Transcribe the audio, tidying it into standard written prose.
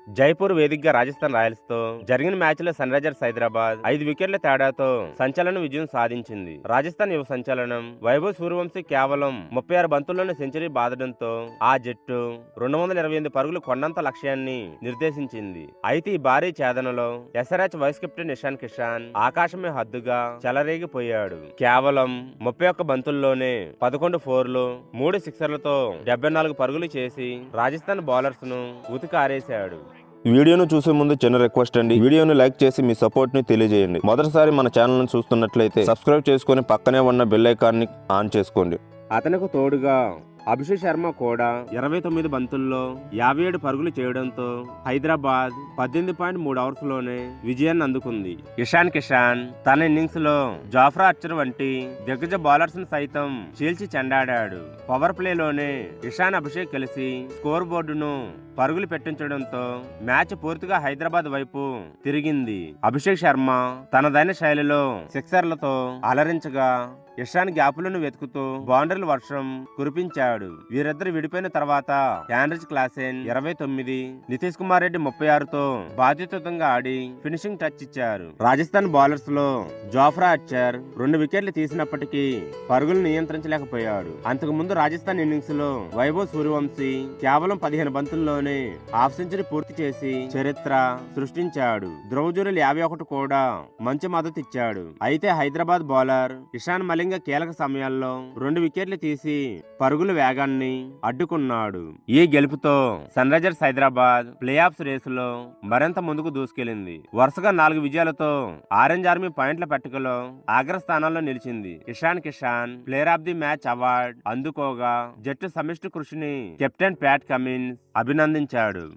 జైపూర్ వేదికగా రాజస్థాన్ రాయల్స్ తో జరిగిన మ్యాచ్ లో సన్ రైజర్స్ హైదరాబాద్ 5 వికెట్ల తేడాతో సంచలన విజయం సాధించింది. రాజస్థాన్ యువ సంచలనం వైభవ్ సూర్యవంశీ కేవలం 36 బంతుల్లోనే సెంచరీ బాదడంతో ఆ జట్టు 228 పరుగులు కొండంత లక్ష్యాన్ని నిర్దేశించింది. అయితే ఈ భారీ ఛేదనలో SRH vice captain Ishan Kishan ఆకాశమే హద్దుగా చెలరేగిపోయాడు. కేవలం 31 బంతుల్లోనే 11 ఫోర్లు 3 సిక్సర్లతో 74 పరుగులు చేసి రాజస్థాన్ బౌలర్స్ ను ఉతికారేశాడు. వీడియోను చూసే ముందు చిన్న రిక్వెస్ట్ అండి, వీడియోను లైక్ చేసి మీ సపోర్ట్ ని తెలియజేయండి. మొదటిసారి మన ఛానల్ ను చూస్తున్నట్లయితే సబ్స్క్రైబ్ చేసుకుని పక్కనే ఉన్న బెల్ ఐకాన్ ని ఆన్ చేసుకోండి. అతనికి తోడుగా అభిషేక్ శర్మ కూడా 29 బంతుల్లో 57 పరుగులు చేయడంతో హైదరాబాద్ 18.3 ఓవర్స్ లోనే విజయాన్ని అందుకుంది. ఇషాన్ కిషాన్ తన ఇన్నింగ్స్ లో జాఫ్రా ఆర్చర్ వంటి దిగ్గజ బౌలర్స్ ను సైతం చీల్చి చెండాడాడు. పవర్ ప్లేలోనే ఇషాన్ అభిషేక్ కలిసి స్కోర్ బోర్డును పరుగులు పెట్టించడంతో మ్యాచ్ పూర్తిగా హైదరాబాద్ వైపు తిరిగింది. అభిషేక్ శర్మ తనదైన శైలిలో సిక్సర్లతో అలరించగా ఇషాన్ గ్యాపులను వెతుకుతూ బౌండరీల వర్షం కురిపించాడు. వీరిద్దరు విడిపోయిన తర్వాత యాండ్రిచ్ క్లాసెన్ 29, నితీష్ కుమార్ రెడ్డి 36తో బాధ్యతయుతంగా ఆడి ఫినిషింగ్ టచ్ ఇచ్చారు. రాజస్థాన్ బౌలర్స్ లో జాఫ్రా ఆర్చర్ 2 వికెట్లు తీసినప్పటికీ పరుగులు నియంత్రించలేకపోయాడు. అంతకు ముందు రాజస్థాన్ ఇన్నింగ్స్ లో వైభవ్ సూర్యవంశీ కేవలం 15 బంతుల్లోనే హాఫ్ సెంచరీ పూర్తి చేసి చరిత్ర సృష్టించాడు. ధ్రువజురుల్ 51 కూడా మంచి మద్దతు ఇచ్చాడు. అయితే హైదరాబాద్ బౌలర్ ఇషాన్ మలింగ కీలక సమయాల్లో 2 వికెట్లు తీసి పరుగుల వేగాన్ని అడ్డుకున్నాడు. ఈ గెలుపుతో Sunrisers Hyderabad playoffs రేసులో మరింత ముందుకు దూసుకెళ్లింది. వరుసగా 4 విజయాలతో ఆరెంజ్ ఆర్మీ పాయింట్ల పట్టికలో అగ్రస్థానంలో నిలిచింది. Ishan Kishan player of the match award అందుకోగా జట్టు సమిష్టి కృషిని కెప్టెన్ ప్యాట్ కమిన్స్ అభినందించాడు.